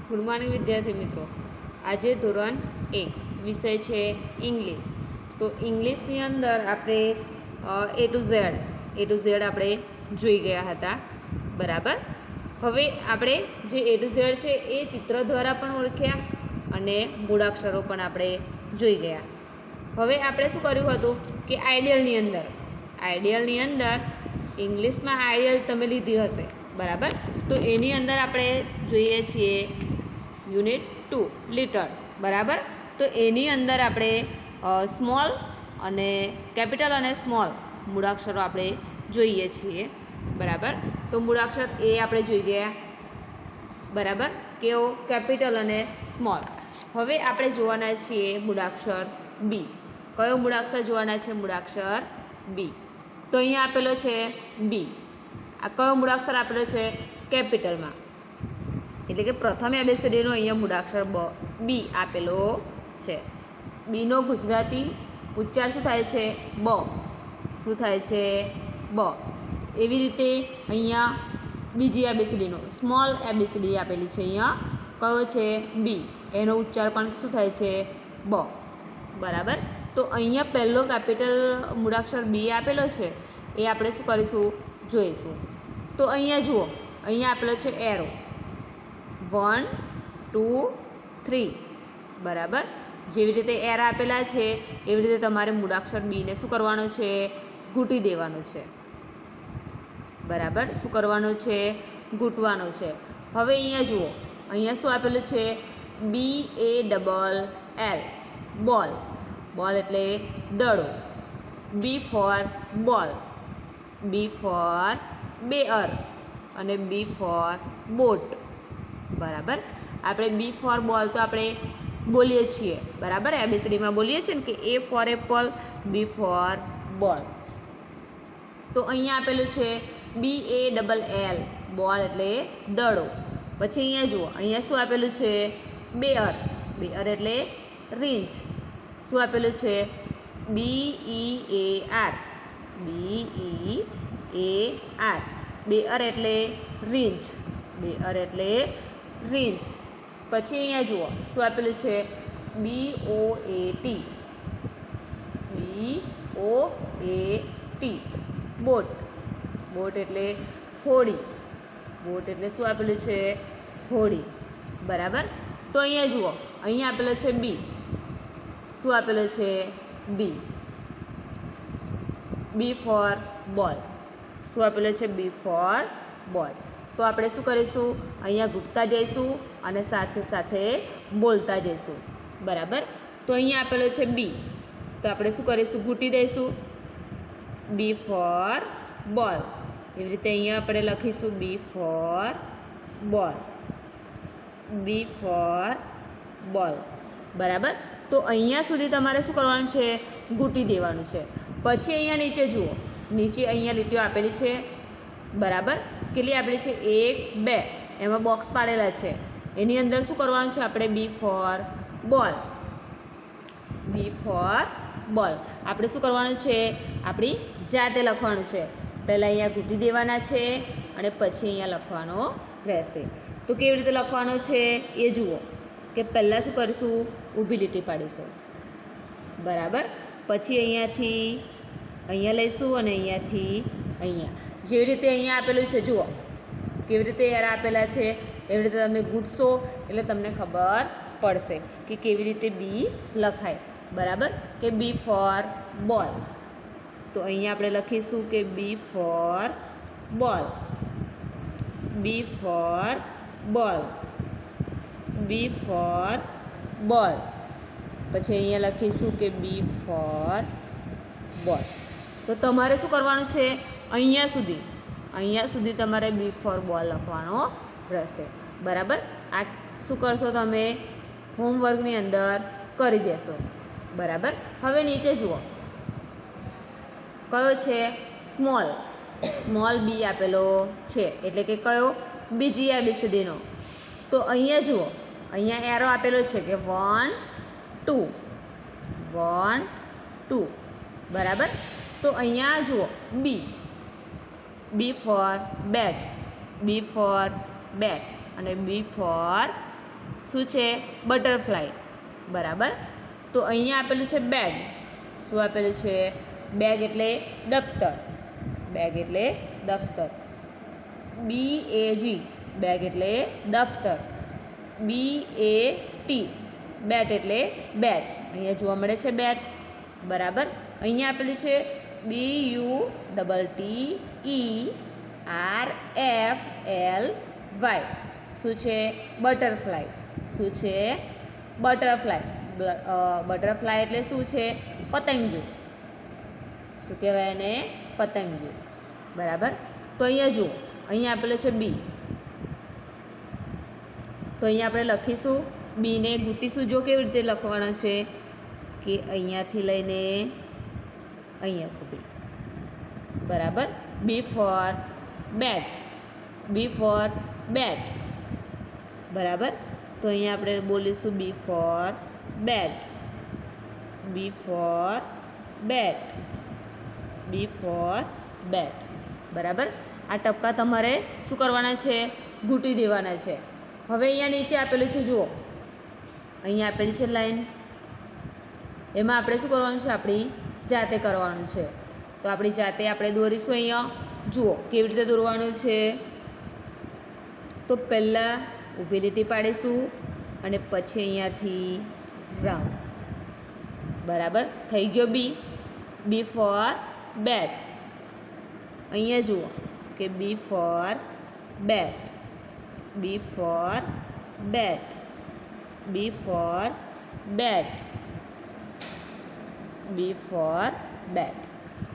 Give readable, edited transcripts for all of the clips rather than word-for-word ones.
Good morning વિદ્યાર્થી મિત્રો. આજે ધોરણ 1 વિષય છે ઇંગ્લિશ. તો ઇંગ્લિશની અંદર આપણે A to Z આપણે જોઈ ગયા હતા, બરાબર. હવે આપણે જે A to Z છે એ ચિત્ર દ્વારા પણ ઓળખ્યા અને મૂળાક્ષરો પણ આપણે જોઈ ગયા. હવે આપણે શું કર્યું હતું કે આઈડિયલની અંદર ઇંગ્લિશમાં આઈડિયલ તમે લીધી હશે, બરાબર. તો એની અંદર આપણે જોઈએ છીએ યુનિટ 2 લિટર્સ, બરાબર. તો એની અંદર આપણે સ્મોલ અને કેપિટલ અને સ્મોલ મૂળાક્ષરો આપણે જોઈએ છીએ, બરાબર. તો મૂળાક્ષર એ આપણે જોઈ ગયા, બરાબર, કેવો કેપિટલ અને સ્મોલ. હવે આપણે જોવાના છીએ મૂળાક્ષર બી. કયો મૂળાક્ષર જોવાના છે? મૂળાક્ષર બી. તો અહીંયા આપેલો છે બી. આ કયો મૂળાક્ષર આપેલો છે? કેપિટલમાં, એટલે કે પ્રથમ એબીસીડીનો અહીંયા મૂળાક્ષર બી આપેલો છે. બીનો ગુજરાતી ઉચ્ચાર શું થાય છે? બ. શું થાય છે? બ. એવી રીતે અહીંયા બીજી એબીસીડીનો સ્મોલ એબીસીડી આપેલી છે. અહીંયા કયો છે? બી. એનો ઉચ્ચાર પણ શું થાય છે? બ, બરાબર. તો અહીંયા પહેલો કેપિટલ મૂળાક્ષર બી આપેલો છે એ આપણે શું કરીશું? જોઈશું. તો અહીંયા જુઓ, અહીંયા આપેલો છે એરો 1 2 3, બરાબર. જેવી રીતે એર આપેલા છે એવી રીતે તમારે મૂળાક્ષર બીને શું કરવાનું છે? ઘૂંટી દેવાનું છે, બરાબર. શું કરવાનું છે? ઘૂંટવાનું છે. હવે અહીંયા જુઓ, અહીંયા શું આપેલું છે? BALL, બોલ. બોલ એટલે દડો. બી ફોર બોલ, બી ફોર બેઅર અને બી ફોર બોટ, બરાબર. આપણે બી ફોર બોલ તો આપણે બોલીએ છીએ, બરાબર. એબીસીડીમાં બોલીએ છીએ ને કે A for apple, B for ball. તો અહીંયા આપેલું છે BALL, બોલ એટલે દડો. પછી અહીંયા જુઓ, અહીંયા શું આપેલું છે? બેઅર. બેઅર એટલે રીંછ. શું આપેલું છે? BEAR, BEAR. બેઅર એટલે રીંછ, બેઅર એટલે રીંછ. પછી અહીંયા જુઓ શું આપેલું છે? BOAT, boat. બોટ એટલે હોડી. બોટ એટલે શું આપેલું છે? હોડી, બરાબર. તો અહીંયા જુઓ, અહીંયા આપેલો છે બી. શું આપેલો છે? બી. બી ફોર બોલ. શું આપેલો છે? બી ફોર બોલ. તો આપણે શું કરીશું? અહીંયા ઘૂંટતા જઈશું અને સાથે સાથે બોલતા જઈશું, બરાબર. તો અહીંયા આપેલો છે બી, તો આપણે શું કરીશું? ઘૂંટી દઈશું. બી ફોર બોલ. એવી રીતે અહીંયા આપણે લખીશું બી ફોર બોલ, બી ફોર બોલ, બરાબર. તો અહીંયા સુધી તમારે શું કરવાનું છે? ઘૂંટી દેવાનું છે. પછી અહીંયા નીચે જુઓ, નીચે અહીંયા લીટીઓ આપેલી છે, બરાબર. કેટલી આપેલી છે? 1 2, એમાં બોક્સ પાડેલા છે. એની અંદર શું કરવાનું છે? આપણે બી ફોર બોલ, બી ફોર બોલ આપણે શું કરવાનું છે? આપણી જાતે લખવાનું છે. પહેલાં અહીંયા ઘૂંટી દેવાના છે અને પછી અહીંયા લખવાનો રહેશે. તો કેવી રીતે લખવાનો છે એ જુઓ, કે પહેલાં શું કરીશું? ઊભી લીટી પાડીશું, બરાબર. પછી અહીંયાથી અહીંયા લઈશું અને અહીંયાથી અહીંયા. જેવી રીતે અહીંયા આપેલું છે જુઓ, કેવી રીતે એર આપેલા છે એવી રીતે તમે ઘૂંટશો એટલે તમને ખબર પડશે કે કેવી રીતે બી લખાય, બરાબર. કે બી ફોર બોલ. તો અહીંયા આપણે લખીશું કે બી ફોર બોલ, બી ફોર બોલ, બી ફોર બોલ. પછી અહીંયા લખીશું કે બી ફોર બોલ. તો તમારે શું કરવાનું છે? અહીંયા સુધી તમારે બી ફોર બોલ લખવાનો રહેશે, બરાબર. આ શું કરશો? તમે હોમવર્કની અંદર કરી દેશો, બરાબર. હવે નીચે જુઓ, કયો છે? સ્મોલ. સ્મોલ બી આપેલો છે, એટલે કે કયો? બીજી એબીસીડીનો. તો અહીંયા જુઓ, અહીંયા એરો આપેલો છે કે 1 2, 1 2, બરાબર. તો અહીંયા જુઓ બી. બી ફોર બેટ, બી ફોર બેટ અને બી ફોર શું છે? બટરફ્લાય. બરાબર. તો અહીંયા આપેલું છે બેગ. શું આપેલું છે? બેગ એટલે દફતર. બેગ એટલે દફતર. BAG બેગ એટલે દફતર. BAT બેટ એટલે બેટ. અહીંયા જોવા મળે છે બેટ. બરાબર. અહીંયા આપેલું છે BUTTERFLY. શું છે? બટરફ્લાય. શું છે? બટરફ્લાય. બટરફ્લાય એટલે શું છે? પતંગિયું. શું કહેવાય એને? પતંગિયું. બરાબર. તો અહીંયા જુઓ, અહીંયા આપેલું છે બી. તો અહીંયા આપણે લખીશું બીને ગુટીશું. જો કેવી રીતે લખવાના છે કે અહીંયાથી લઈને અહીંયા સુધી. બરાબર. બી ફોર બેગ. બી ફોર બેટ. બરાબર. તો અહીંયા આપણે બોલીશું બી ફોર બેટ. બી ફોર બેટ. બી ફોર બેટ. બરાબર. આ ટપકા તમારે શું કરવાના છે? ઘૂંટી દેવાના છે. હવે અહીંયા નીચે આપેલું છે જુઓ, અહીંયા આપેલી છે લાઈન. એમાં આપણે શું કરવાનું છે? આપણી જાતે કરવાનું છે. તો આપણી જાતે આપણે દોરીશું. અહીંયા જુઓ કેવી રીતે દોરવાનું છે. તો પહેલાં ઊભી લીટી પાડીશું અને પછી અહીંયાથી રાઉન્ડ. બરાબર. થઈ ગયો બી. બી ફોર બેટ. અહીંયા જુઓ કે બી ફોર બેટ. બી ફોર બેટ. બી ફોર બેટ. બી ફોર બેટ.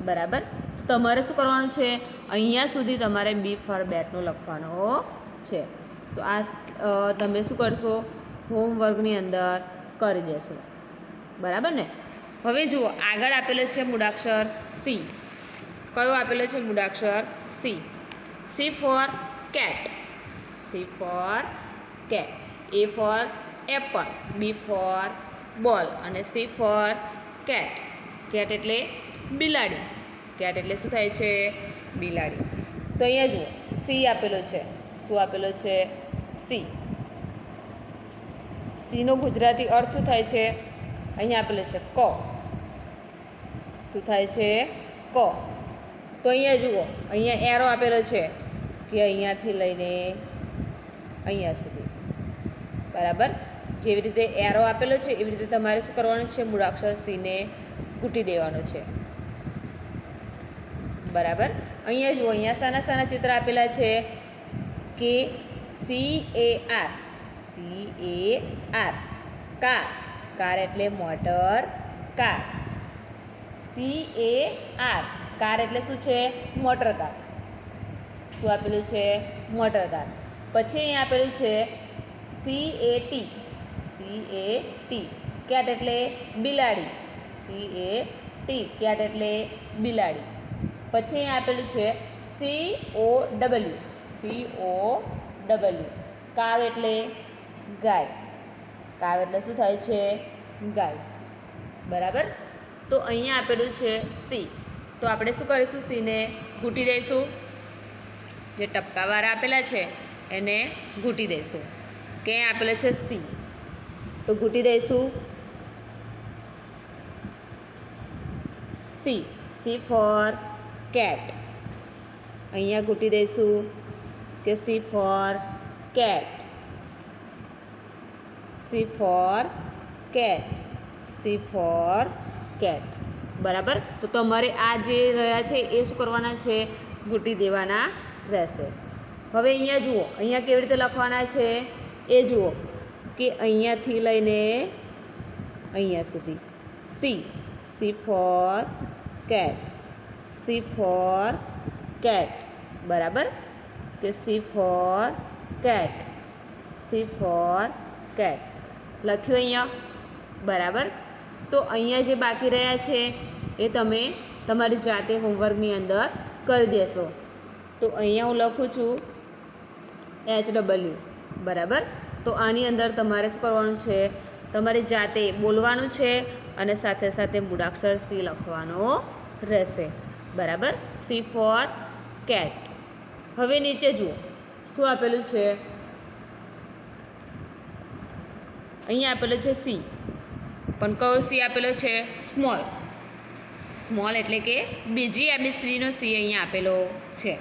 બરાબર. તો તમારે શું કરવાનું છે? અહીંયા સુધી તમારે બી ફોર બેટનું લખવાનો છે. તો આ તમે શું કરશો? હોમવર્કની અંદર કરી દેશો. બરાબર ને? હવે જુઓ આગળ આપેલો છે મૂળાક્ષર સી. કયો આપેલો છે મૂળાક્ષર? C. C for cat. C for cat. A for apple. B for ball. અને સી ફોર કેટ. કેટ એટલે બિલાડી. કેટ એટલે શું થાય છે? બિલાડી. તો અહીંયા જુઓ સી આપેલો છે. શું આપેલો છે? સી. સીનો ગુજરાતી અર્થ શું થાય છે? અહીંયા આપેલો છે ક. શું થાય છે? ક. તો અહીંયા જુઓ, અહીંયા એરો આપેલો છે કે અહીંયાથી લઈને અહીંયા સુધી. બરાબર. જેવી રીતે એરો આપેલો છે એવી રીતે તમારે શું કરવાનું છે? મૂળાક્ષર સીને ઘૂંટી દેવાનું છે. બરાબર. અહીંયા જુઓ, અહીંયા સાના સાના ચિત્ર આપેલા છે કે CAR. CAR car. કાર એટલે મોટર કાર. CAR કાર એટલે શું છે? Motor car. શું આપેલું છે? Motor car. પછી અહીંયા આપેલું છે CAT. CAT કેટ એટલે બિલાડી. CAT કેટ એટલે બિલાડી. પછી અહીંયા આપેલું છે COW. COW કાવ એટલે ગાય. કાવ એટલે શું થાય છે? ગાય. બરાબર. તો અહીંયા આપેલું છે સી. તો આપણે શું કરીશું? સીને ઘૂંટી દઈશું. જે ટપકાવાળા આપેલા છે એને ઘૂંટી દઈશું. કે આપેલું છે સી. તો ઘૂંટી દઈશું સી. C for cat. અહીંયા ઘૂંટી દઈશું કે C for cat. C for cat. C for cat. બરાબર. તો તમારે આ જે રહ્યા છે એ શું કરવાના છે? ઘૂંટી દેવાના રહેશે. હવે અહીંયા જુઓ, અહીંયા કેવી રીતે લખવાના છે એ જુઓ કે અહીંયાથી લઈને અહીંયા સુધી. C. C for cat. C for cat. બરાબર. કે C for cat. C for cat લખ્યું અહીંયા. બરાબર. તો અહીંયા જે બાકી રહ્યા છે એ તમે તમારી જાતે હોમવર્કની અંદર કરી દેશો. તો અહીંયા હું લખું છું HW. બરાબર. તો આની અંદર તમારે શું કરવાનું છે? તમારી જાતે બોલવાનું છે અને સાથે સાથે મૂળાક્ષર સી લખવાનો રહેશે. બરાબર. C for cat. હવે નીચે જુઓ શું આપેલું છે? અહીંયા આપેલો છે સી, પણ કયો સી આપેલો છે? સ્મોલ. સ્મોલ એટલે કે બીજી એબીસીડીનો સી અહીંયા આપેલો છે.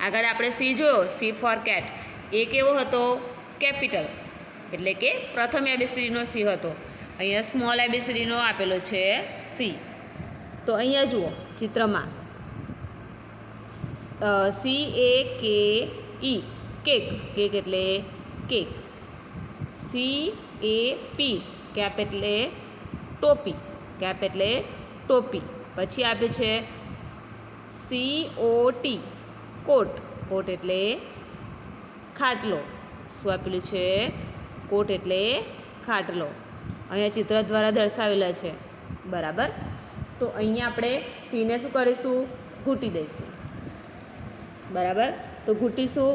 આગળ આપણે સી જોયો, સી ફોર કેટ. એ કેવો હતો? કેપિટલ, એટલે કે પ્રથમ એબીસીડીનો સી હતો. અહીંયા સ્મોલ એબીસીડીનો આપેલો છે સી. તો અહીંયા જુઓ ચિત્રમાં CAKE, કેક. કેક એટલે કેક. CAP, કેપ એટલે ટોપી. કેપ એટલે ટોપી. પછી આપે છે COT, કોટ. કોટ એટલે ખાટલો. શું આપેલું છે? કોટ એટલે ખાટલો. અહીંયા ચિત્ર દ્વારા દર્શાવેલા છે. બરાબર. તો અહીંયા આપણે સીને શું કરીશું? ઘૂંટી દઈશું. બરાબર. તો ઘૂંટીશું.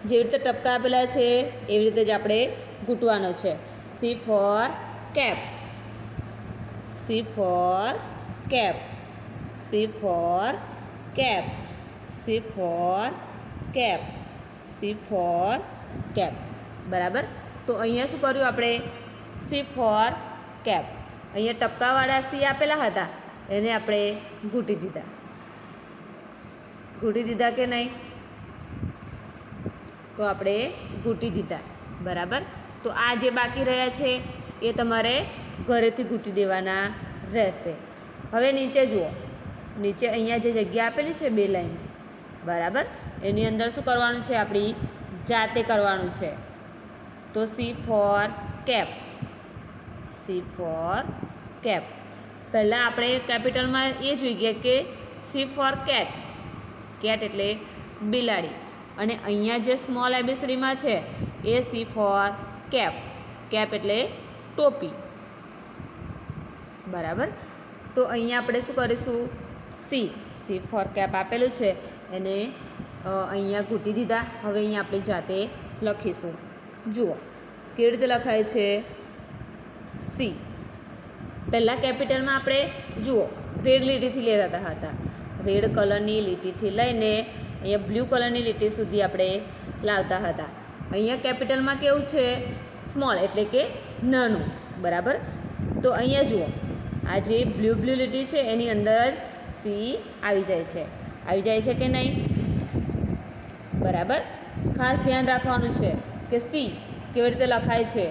જેવી રીતે ટપકા આપેલા છે એવી રીતે જ આપણે ઘૂંટવાનો છે. C for cap. C for cap. C for cap. C for cap. C for cap. બરાબર. તો અહીંયા શું કર્યું આપણે? C for cap. અહીંયા ટપકાવાળા સી આપેલા હતા એને આપણે ઘૂંટી દીધા. ઘૂંટી દીધા કે નહીં? તો આપણે ઘૂંટી દીધા. બરાબર. તો આ જે બાકી રહ્યા છે એ તમારે ઘરેથી ઘૂંટી દેવાના રહેશે. હવે નીચે જુઓ. નીચે અહીંયા જે જગ્યા આપેલી છે 2 લાઇન્સ, બરાબર, એની અંદર શું કરવાનું છે? આપણી જાતે કરવાનું છે. તો C for cap. C for cap. પહેલાં આપણે કેપિટલમાં એ જોઈ ગયા કે સી ફોર કેટ. કેટ એટલે બિલાડી. અને અહીંયા જે સ્મોલ એબીસીડીમાં છે A C for cap. Cap એટલે ટોપી. બરાબર. તો અહીંયા આપણે શું કરીશું? સી ફોર કેપ આપેલું છે એને અહીંયા ઘૂંટી દીધા. હવે અહીંયા આપણે જાતે લખીશું. જુઓ કેવી રીતે લખાય છે? સી. પહેલાં કેપિટલમાં આપણે જુઓ રેડ લીટીથી લેતા હતા. રેડ કલરની લીટીથી લઈને અહીંયા બ્લુ કલરની લીટી સુધી આપણે લાવતા હતા. અહીંયા કેપિટલમાં કેવું છે? સ્મોલ એટલે કે નાનું. બરાબર. તો અહીંયા જુઓ આ જે બ્લુ લીટી છે એની અંદર જ સી આવી જાય છે. આવી જાય છે કે નહીં? બરાબર. ખાસ ધ્યાન રાખવાનું છે કે સી કેવી રીતે લખાય છે.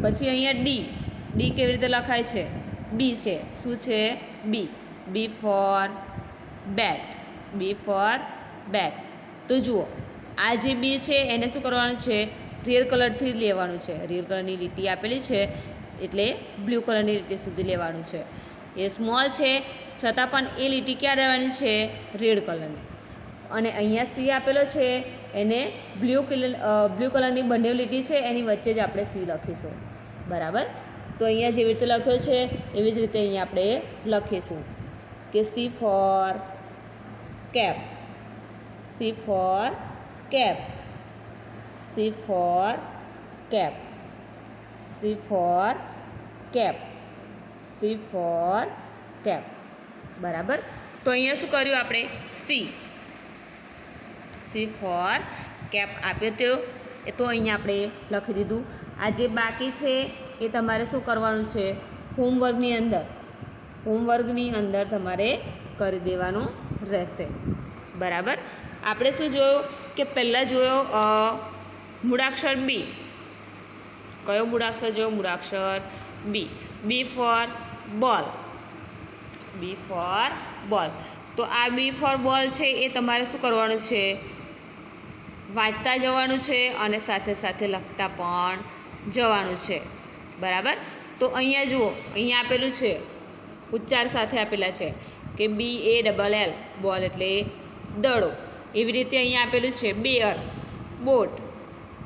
પછી અહીંયા ડી કેવી રીતે લખાય છે? બી છે. શું છે? બી. બી ફોર બેટ. બી ફોર બેટ. તો જુઓ આ જે બી છે એને શું કરવાનું છે? રેડ કલરથી લેવાનું છે. રેડ કલરની લીટી આપેલી છે એટલે બ્લુ કલરની લીટી સુધી લેવાનું છે. એ સ્મોલ છે છતાં પણ એ લીટી ક્યાં રહેવાની છે? રેડ કલરની. અને અહીંયા સી આપેલો છે એને બ્લુ કલરની બંને લીટી છે એની વચ્ચે જ આપણે સી લખીશું. બરાબર. તો અહીંયા જેવી રીતે લખ્યો છે એવી જ રીતે અહીંયા આપણે લખીશું કે C for cap. C for cap. C for cap. C for cap. C for cap. બરાબર. તો અહીંયા શું કર્યું આપણે? સી ફોર કેપ આપ્યો તો અહીંયા આપણે લખી દીધું. આ જે બાકી છે એ તમારે શું કરવાનું છે? હોમવર્કની અંદર તમારે કરી દેવાનું રહેશે. બરાબર. આપણે શું જોયું કે પહેલાં જોયો મૂળાક્ષર બી. કયો મૂળાક્ષર જોયો? મૂળાક્ષર બી. બી ફોર બોલ. બી ફોર બોલ. તો આ બી ફોર બોલ છે એ તમારે શું કરવાનું છે? વાંચતા જવાનું છે અને સાથે સાથે લખતા પણ જવાનું છે. બરાબર. તો અહીંયા જુઓ અહીંયા આપેલું છે ઉચ્ચાર સાથે આપેલા છે કે BALL બોલ એટલે દડો. એવી રીતે અહીંયા આપેલું છે બેઅર બોટ.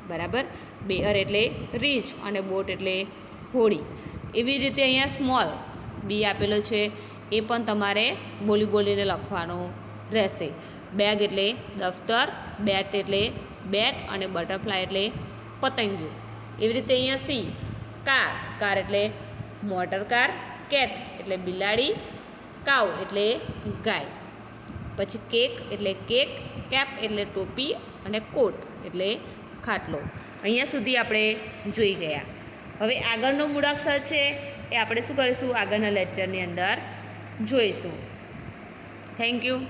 બરાબર. બેઅર એટલે રીંછ અને બોટ એટલે હોડી. એવી રીતે અહીંયા સ્મોલ બી આપેલો છે એ પણ તમારે બોલીને લખવાનો રહેશે. બેગ એટલે દફતર. બેટ એટલે બેટ અને બટરફ્લાય એટલે પતંગિયું. એવી રીતે અહીંયા સી કાર એટલે મોટર કાર. કેટ એટલે બિલાડી. કાઉ એટલે ગાય. પછી કેક એટલે કેક. કેપ એટલે ટોપી અને કોટ એટલે ખાટલો. અહીંયા સુધી આપણે જોઈ ગયા. હવે આગળનો મૂળાક્ષર છે એ આપણે શું કરીશું આગળના લેક્ચરની અંદર જોઈશું. Thank you.